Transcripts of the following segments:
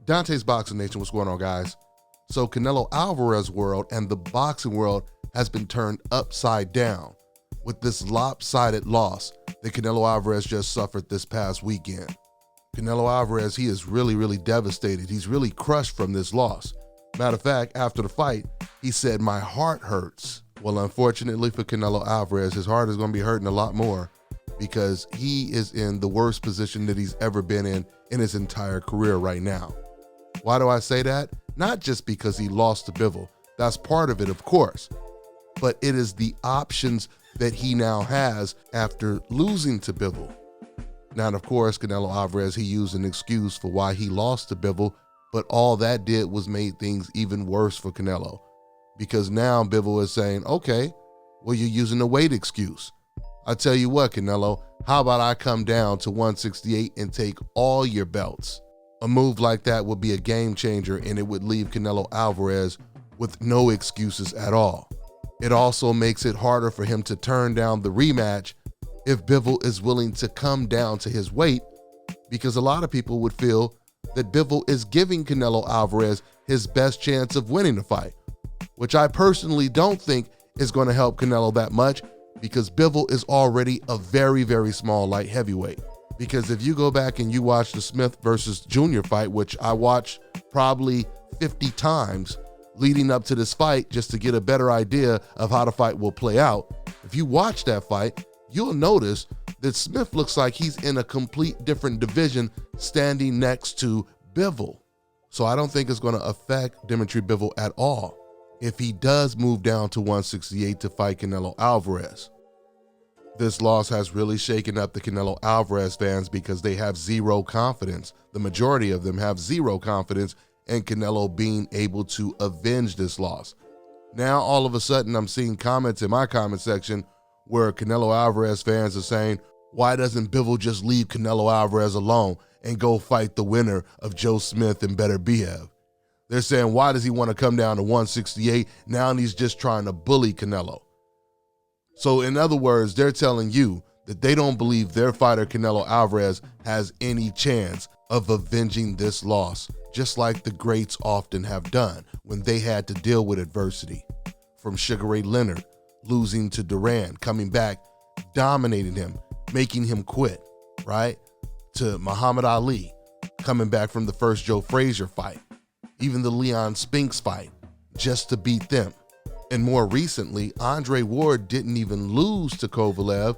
Dante's Boxing Nation, what's going on, guys? So Canelo Alvarez world and the boxing world has been turned upside down with this lopsided loss that Canelo Alvarez just suffered this past weekend. Canelo Alvarez, he is really devastated. He's really crushed from this loss. Matter of fact, after the fight, he said, "My heart hurts." Well, unfortunately for Canelo Alvarez, his heart is going to be hurting a lot more because he is in the worst position that he's ever been in his entire career right now. Why do I say that? Not just because he lost to Bivol. That's part of it, of course. But it is the options that he now has after losing to Bivol. Now, of course, Canelo Alvarez, he used an excuse for why he lost to Bivol, but all that did was made things even worse for Canelo. Because now Bivol is saying, okay, well, you're using a weight excuse. I tell you what, Canelo, how about I come down to 168 and take all your belts? A move like that would be a game changer, and it would leave Canelo Alvarez with no excuses at all. It also makes it harder for him to turn down the rematch if Bivol is willing to come down to his weight, because a lot of people would feel that Bivol is giving Canelo Alvarez his best chance of winning the fight, which I personally don't think is going to help Canelo that much, because Bivol is already a very small light heavyweight. Because if you go back and you watch the Smith versus Jr. fight, which I watched probably 50 times leading up to this fight just to get a better idea of how the fight will play out, if you watch that fight, you'll notice that Smith looks like he's in a complete different division standing next to Bivol. So I don't think it's going to affect Dimitri Bivol at all if he does move down to 168 to fight Canelo Alvarez. This loss has really shaken up the Canelo Alvarez fans because they have zero confidence. The majority of them have zero confidence in Canelo being able to avenge this loss. Now, all of a sudden, I'm seeing comments in my comment section where Canelo Alvarez fans are saying, why doesn't Bivol just leave Canelo Alvarez alone and go fight the winner of Joe Smith and Beterbiev? They're saying, why does he want to come down to 168? Now he's just trying to bully Canelo. So in other words, they're telling you that they don't believe their fighter Canelo Alvarez has any chance of avenging this loss, just like the greats often have done when they had to deal with adversity. From Sugar Ray Leonard losing to Duran, coming back, dominating him, making him quit, right? To Muhammad Ali, coming back from the first Joe Frazier fight, even the Leon Spinks fight, just to beat them. And more recently, Andre Ward didn't even lose to Kovalev,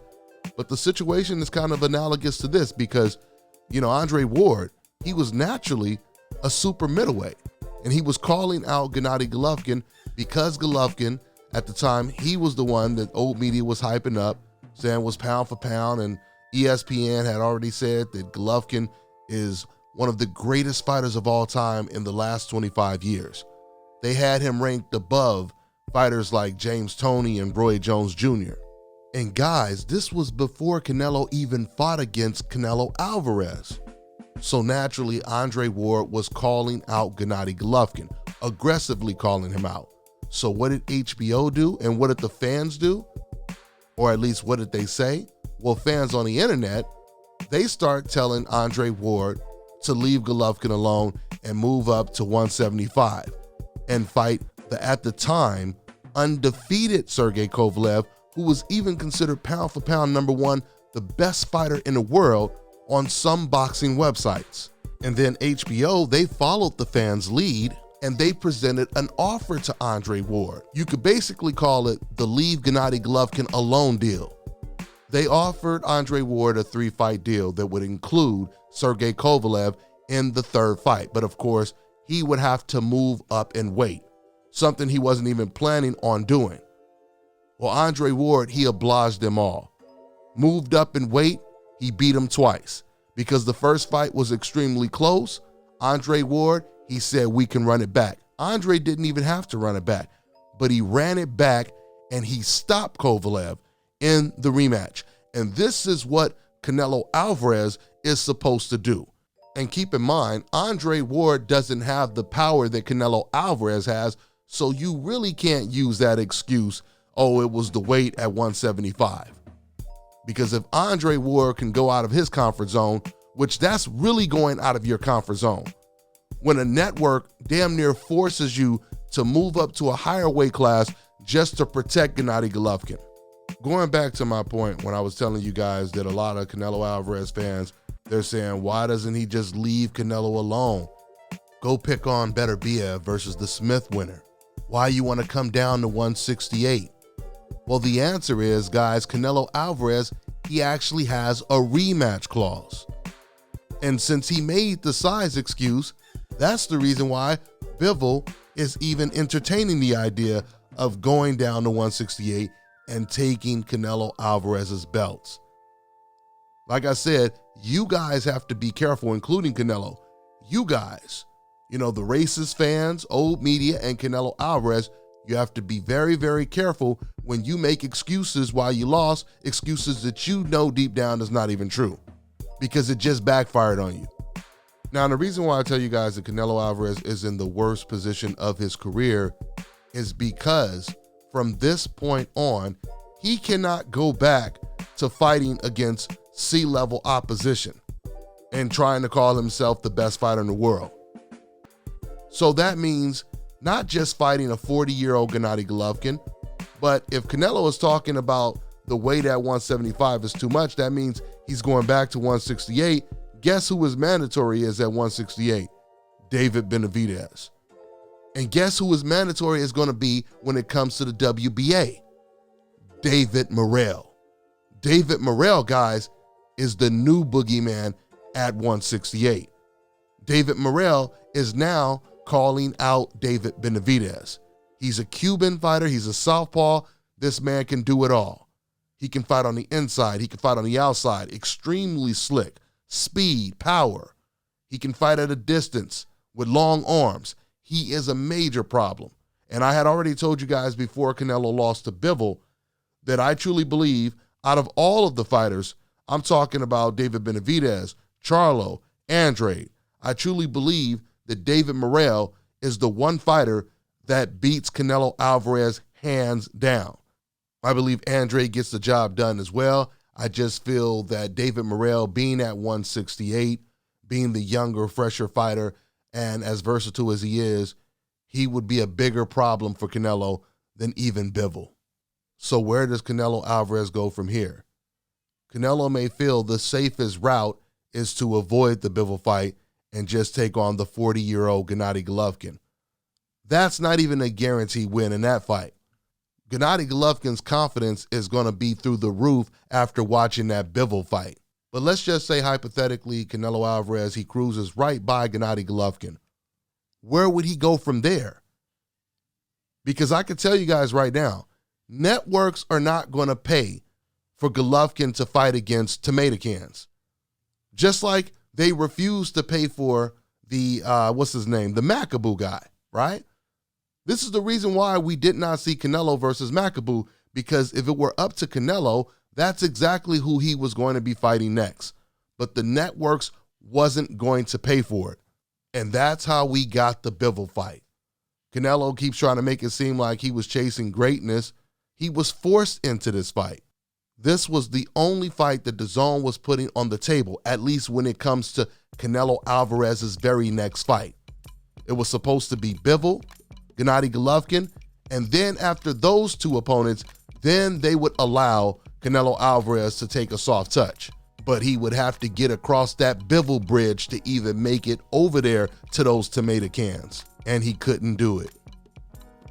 but the situation is kind of analogous to this because, Andre Ward, he was naturally a super middleweight, and he was calling out Gennady Golovkin because Golovkin, at the time, he was the one that old media was hyping up, saying was pound for pound, and ESPN had already said that Golovkin is one of the greatest fighters of all time in the last 25 years. They had him ranked above fighters like James Toney and Roy Jones Jr. And guys, this was before Canelo even fought against Canelo Alvarez. So naturally, Andre Ward was calling out Gennady Golovkin, aggressively calling him out. So what did HBO do, and what did the fans do? Or at least what did they say? Well, fans on the internet, they start telling Andre Ward to leave Golovkin alone and move up to 175 and fight the, at the time, undefeated Sergey Kovalev, who was even considered pound for pound #1, the best fighter in the world on some boxing websites. And then HBO, they followed the fans' lead and they presented an offer to Andre Ward. You could basically call it the leave Gennady Golovkin alone deal. They offered Andre Ward a 3-fight deal that would include Sergey Kovalev in the 3rd fight, but of course, he would have to move up in weight, something he wasn't even planning on doing. Well, Andre Ward, he obliged them all. Moved up in weight, he beat him twice. Because the first fight was extremely close, Andre Ward, he said, we can run it back. Andre didn't even have to run it back, but he ran it back and he stopped Kovalev in the rematch. And this is what Canelo Alvarez is supposed to do. And keep in mind, Andre Ward doesn't have the power that Canelo Alvarez has, so you really can't use that excuse, oh, it was the weight at 175. Because if Andre Ward can go out of his comfort zone, which that's really going out of your comfort zone, when a network damn near forces you to move up to a higher weight class just to protect Gennady Golovkin. Going back to my point when I was telling you guys that a lot of Canelo Alvarez fans, they're saying, why doesn't he just leave Canelo alone? Go pick on Beterbiev versus the Smith winner. Why you want to come down to 168? Well, the answer is, guys, Canelo Alvarez, he actually has a rematch clause. And since he made the size excuse, that's the reason why Bivol is even entertaining the idea of going down to 168 and taking Canelo Alvarez's belts. Like I said, you guys have to be careful, including Canelo. You guys, the racist fans, old media, and Canelo Alvarez, you have to be very, very careful when you make excuses why you lost, excuses that you know deep down is not even true, because it just backfired on you. Now, the reason why I tell you guys that Canelo Alvarez is in the worst position of his career is because from this point on, he cannot go back to fighting against C-level opposition and trying to call himself the best fighter in the world. So that means not just fighting a 40-year-old Gennady Golovkin, but if Canelo is talking about the weight at 175 is too much, that means he's going back to 168. Guess who his mandatory is at 168? David Benavidez. And guess who his mandatory is going to be when it comes to the WBA? David Morrell. David Morrell, guys, is the new boogeyman at 168. David Morrell is now calling out David Benavidez. He's a Cuban fighter. He's a southpaw. This man can do it all. He can fight on the inside. He can fight on the outside. Extremely slick. Speed, power. He can fight at a distance with long arms. He is a major problem. And I had already told you guys before Canelo lost to Bivol that I truly believe out of all of the fighters, I'm talking about David Benavidez, Charlo, Andrade, I truly believe that David Morrell is the one fighter that beats Canelo Alvarez hands down. I believe Andrade gets the job done as well. I just feel that David Morrell, being at 168, being the younger, fresher fighter, and as versatile as he is, he would be a bigger problem for Canelo than even Bivol. So where does Canelo Alvarez go from here? Canelo may feel the safest route is to avoid the Bivol fight and just take on the 40-year-old Gennady Golovkin. That's not even a guaranteed win in that fight. Gennady Golovkin's confidence is going to be through the roof after watching that Bivol fight. But let's just say hypothetically Canelo Alvarez, he cruises right by Gennady Golovkin. Where would he go from there? Because I can tell you guys right now, networks are not going to pay for Golovkin to fight against tomato cans. Just like they refused to pay for the, the Macaboo guy, right? This is the reason why we did not see Canelo versus Macaboo, because if it were up to Canelo, that's exactly who he was going to be fighting next. But the networks wasn't going to pay for it. And that's how we got the Bivol fight. Canelo keeps trying to make it seem like he was chasing greatness. He was forced into this fight. This was the only fight that DAZN was putting on the table, at least when it comes to Canelo Alvarez's very next fight. It was supposed to be Bivol, Gennady Golovkin, and then after those two opponents, then they would allow Canelo Alvarez to take a soft touch. But he would have to get across that Bivol bridge to even make it over there to those tomato cans, and he couldn't do it.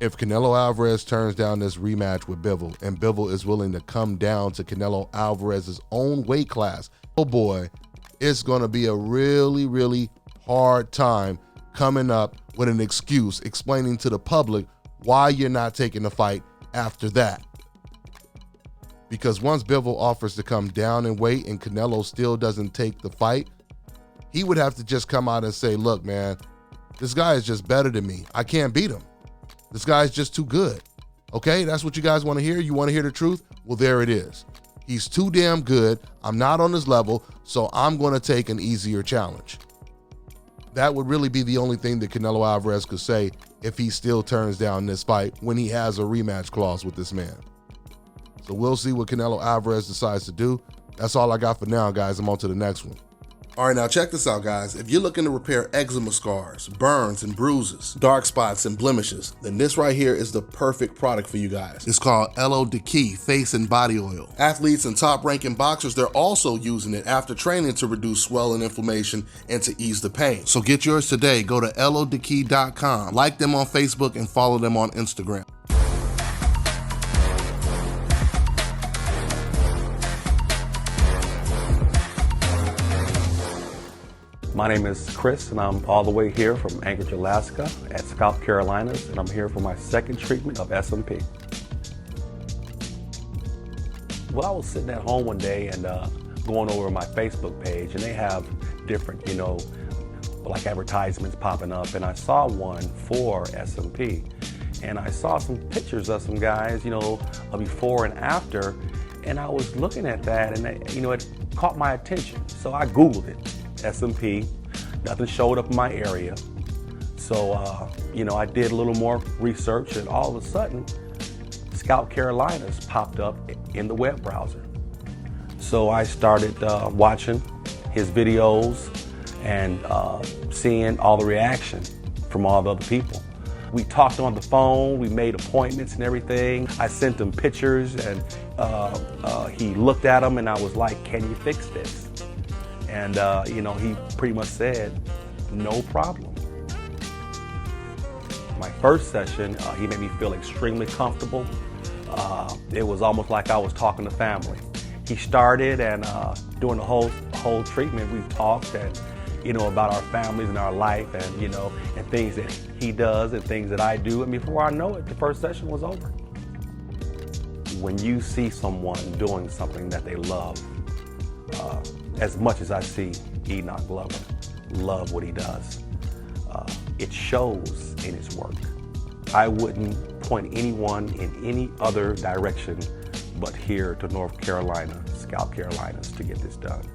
If Canelo Alvarez turns down this rematch with Bivol, and Bivol is willing to come down to Canelo Alvarez's own weight class, oh boy, it's going to be a really, really hard time coming up with an excuse, explaining to the public why you're not taking the fight after that. Because once Bivol offers to come down in weight and Canelo still doesn't take the fight, he would have to just come out and say, look, man, this guy is just better than me. I can't beat him. This guy's just too good. Okay, that's what you guys want to hear? You want to hear the truth? Well, there it is. He's too damn good. I'm not on his level, so I'm going to take an easier challenge. That would really be the only thing that Canelo Alvarez could say if he still turns down this fight when he has a rematch clause with this man. So we'll see what Canelo Alvarez decides to do. That's all I got for now, guys. I'm on to the next one. All right, now check this out, guys. If you're looking to repair eczema scars, burns and bruises, dark spots and blemishes, then this right here is the perfect product for you guys. It's called Elo Diki Face and Body Oil. Athletes and top-ranking boxers, they're also using it after training to reduce swelling, inflammation, and to ease the pain. So get yours today. Go to elodiki.com, like them on Facebook, and follow them on Instagram. My name is Chris, and I'm all the way here from Anchorage, Alaska at Scalp Carolinas, and I'm here for my second treatment of SMP. Well, I was sitting at home one day and going over my Facebook page, and they have different, like advertisements popping up, and I saw one for SMP. And I saw some pictures of some guys, a before and after, and I was looking at that, and it caught my attention. So I Googled it. SMP, nothing showed up in my area. So, I did a little more research, and all of a sudden, Scalp Carolinas popped up in the web browser. So I started watching his videos and seeing all the reaction from all the other people. We talked on the phone, we made appointments and everything. I sent him pictures, and he looked at them, and I was like, "Can you fix this?" And, he pretty much said, "No problem." My first session, he made me feel extremely comfortable. It was almost like I was talking to family. He started, and during the whole treatment, we talked and, about our families and our life, and, and things that he does and things that I do. Before I know it, the first session was over. When you see someone doing something that they love, as much as I see Enoch Glover love what he does, it shows in his work. I wouldn't point anyone in any other direction but here to North Carolina, Scalp Carolinas, to get this done.